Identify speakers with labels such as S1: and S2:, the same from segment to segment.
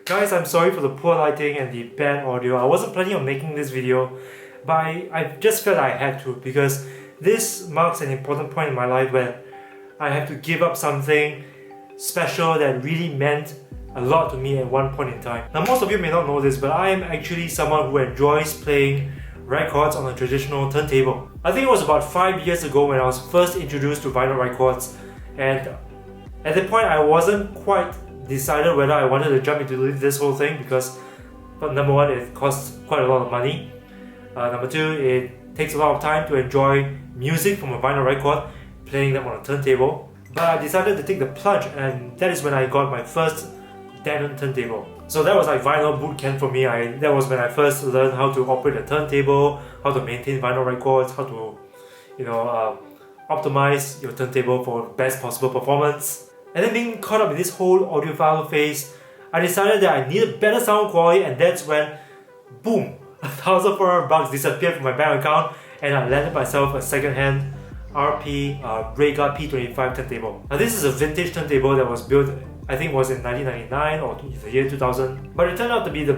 S1: Guys, I'm sorry for the poor lighting and the bad audio. I wasn't planning on making this video, but I just felt I had to because this marks an important point in my life where I have to give up something special that really meant a lot to me at one point in time. Now, most of you may not know this, but I am actually someone who enjoys playing records on a traditional turntable. I think it was about 5 years ago when I was first introduced to vinyl records, and at that point I wasn't quite decided whether I wanted to jump into this whole thing because number one, it costs quite a lot of money. Number two, it takes a lot of time to enjoy music from a vinyl record, playing them on a turntable. But I decided to take the plunge, and that is when I got my first Denon turntable. So that was like vinyl boot camp for me. That was when I first learned how to operate a turntable, how to maintain vinyl records, how to, optimize your turntable for best possible performance. And then being caught up in this whole audiophile phase, I decided that I needed better sound quality, and that's when, boom, $1,400 disappeared from my bank account, and I landed myself a second-hand RP Bragi P25 turntable. Now this is a vintage turntable that was built, I think was in 1999 or the year 2000, but it turned out to be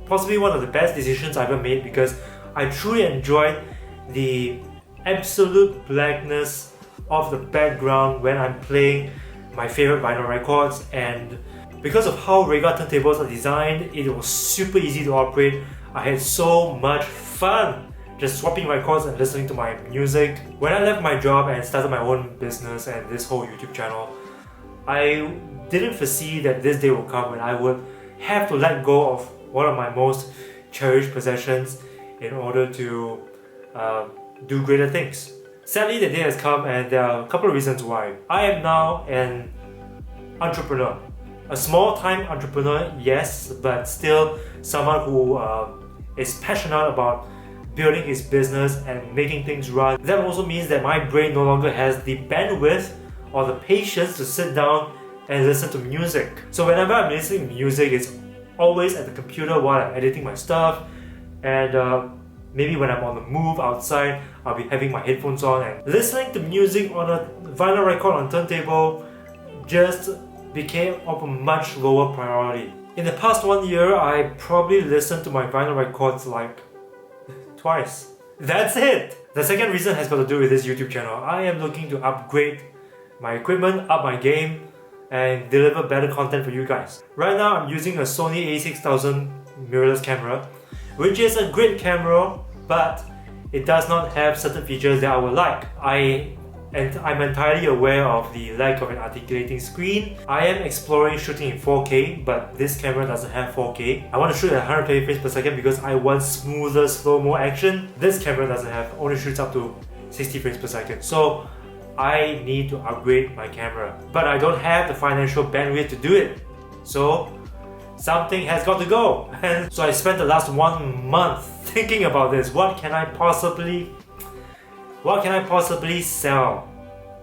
S1: possibly one of the best decisions I ever made because I truly enjoyed the absolute blackness of the background when I'm playing my favorite vinyl records, and because of how Bragi turntables are designed, it was super easy to operate. I had so much fun just swapping records and listening to my music. When I left my job and started my own business and this whole YouTube channel, I didn't foresee that this day would come when I would have to let go of one of my most cherished possessions in order to do greater things. Sadly, the day has come, and there are a couple of reasons why. I am now an entrepreneur. A small-time entrepreneur, yes, but still someone who is passionate about building his business and making things run. That also means that my brain no longer has the bandwidth or the patience to sit down and listen to music. So whenever I'm listening to music, it's always at the computer while I'm editing my stuff, and maybe when I'm on the move outside, I'll be having my headphones on, and listening to music on a vinyl record on turntable just became of a much lower priority. In the past 1 year, I probably listened to my vinyl records like twice. That's it! The second reason has got to do with this YouTube channel. I am looking to upgrade my equipment, up my game, and deliver better content for you guys. Right now I'm using a Sony a6000 mirrorless camera, which is a great camera, but it does not have certain features that I would like. I'm entirely aware of the lack of an articulating screen. I am exploring shooting in 4K, but this camera doesn't have 4K. I want to shoot at 120 frames per second because I want smoother slow-mo action. This camera doesn't have, only shoots up to 60 frames per second. So I need to upgrade my camera, but I don't have the financial bandwidth to do it. So something has got to go. And so I spent the last 1 month thinking about this. What can I possibly sell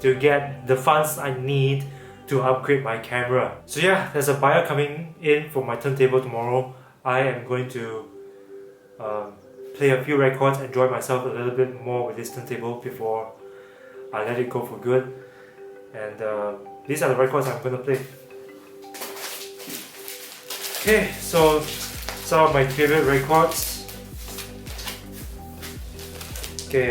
S1: to get the funds I need to upgrade my camera? So yeah, there's a buyer coming in for my turntable tomorrow. I am going to play a few records, enjoy myself a little bit more with this turntable before I let it go for good. And these are the records I'm going to play. Okay, so some of my favorite records. Okay,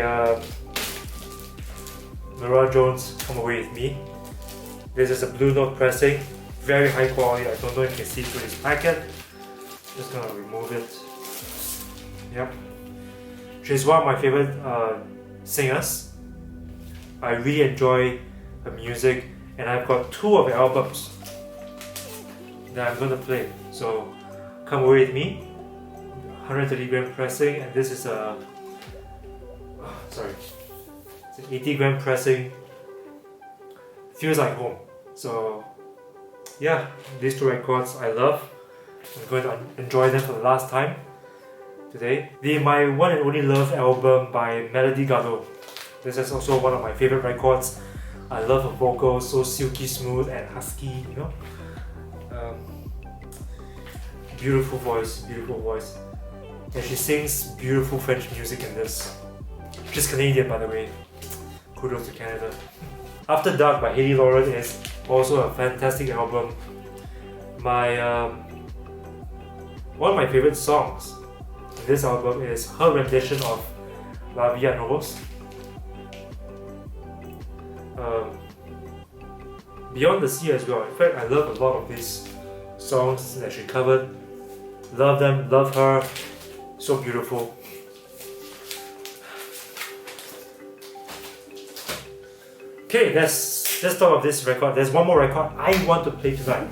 S1: Nora Jones, Come Away With Me. This is a blue note pressing, very high quality. I don't know if you can see through this packet. Just gonna remove it. Yep. She's one of my favorite singers. I really enjoy her music, and I've got 2 of her albums that I'm gonna play. So, Come Away With Me, 130 gram pressing, and this is a it's an 80 gram pressing. Feels like home. So yeah, these 2 records I love. I'm going to enjoy them for the last time today. My one and only love album by Melody Gardot. This is also one of my favorite records. I love her vocals, so silky smooth and husky, you know. Beautiful voice. And she sings beautiful French music in this. She's Canadian, by the way. Kudos to Canada. After Dark by Haley Lauren is also a fantastic album. My one of my favorite songs in this album is her rendition of La Vie en Rose. Beyond the Sea as well. In fact, I love a lot of these songs that she covered. Love them, love her, so beautiful. Okay, let's talk of this record. There's one more record I want to play tonight.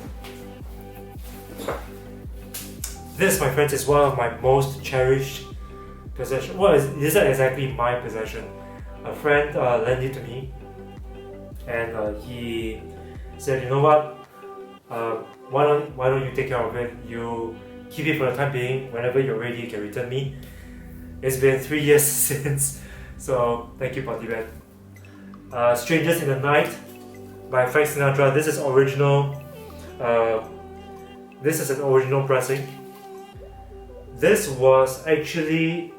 S1: This, my friends, is one of my most cherished possessions. Well, it isn't exactly my possession. A friend lent it to me, and he said, "You know what? Why don't you take care of it? You keep it for the time being. Whenever you're ready, you can return me." It's been 3 years since, so thank you, Party Band. Strangers in the Night by Frank Sinatra. This is original. This is an original pressing. This was actually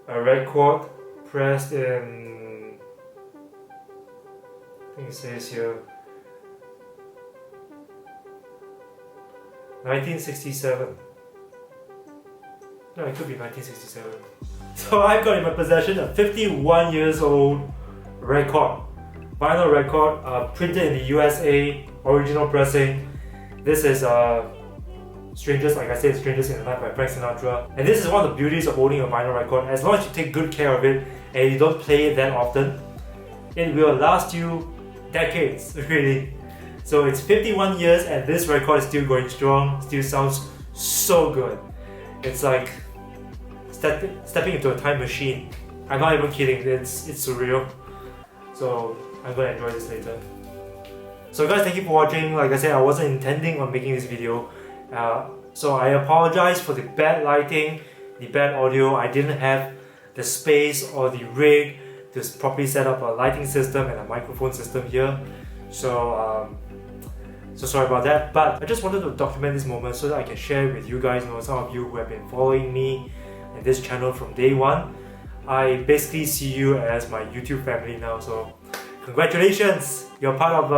S1: a record pressed in, I think it says here, 1967. No, it could be 1967. So I've got in my possession a 51 years old record. Vinyl record, printed in the USA, original pressing. This is Strangers, like I said, Strangers in the Night by Frank Sinatra. And this is one of the beauties of owning a vinyl record. As long as you take good care of it and you don't play it that often, it will last you decades, really. So it's 51 years and this record is still going strong, still sounds so good. It's like stepping into a time machine. I'm not even kidding, it's surreal. So I'm gonna enjoy this later. So guys, thank you for watching. Like I said, I wasn't intending on making this video. So I apologize for the bad lighting, the bad audio. I didn't have the space or the rig to properly set up a lighting system and a microphone system here. So sorry about that, but I just wanted to document this moment so that I can share with you guys, some of you who have been following me and this channel from day one. I basically see you as my YouTube family now, so congratulations! You're part of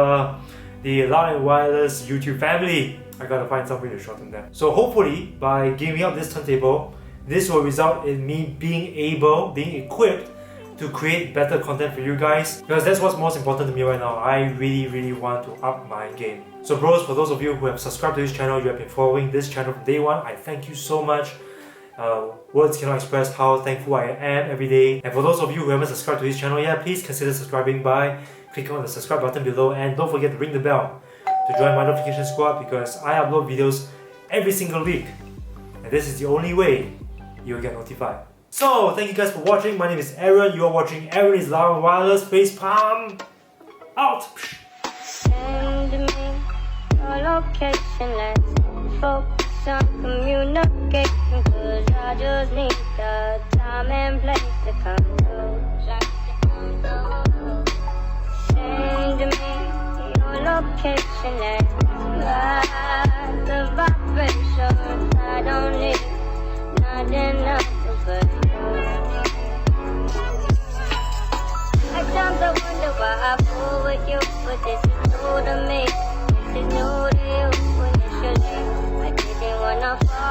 S1: the Loud and Wireless YouTube family. I gotta find some way to shorten that. So hopefully, by giving up this turntable, this will result in me being equipped to create better content for you guys, because that's what's most important to me right now. I really want to up my game. So bros, for those of you who have subscribed to this channel, you have been following this channel from day one, I thank you so much. Words cannot express how thankful I am every day. And for those of you who haven't subscribed to this channel yet, please consider subscribing by clicking on the subscribe button below, and don't forget to ring the bell to join my notification squad, because I upload videos every single week and this is the only way you'll get notified. So thank you guys for watching. My name is Aaron. You are watching Aaron is Loud and Wireless. Face palm out.
S2: Send me your location. Let's focus on communication, cause I just need the time and place to come through. Send me your location. Let's ride the vibration. I don't need nothing else but you. I sometimes wonder why I fool with you, but this is new to me. This is new to you. Initially, I didn't wanna fall.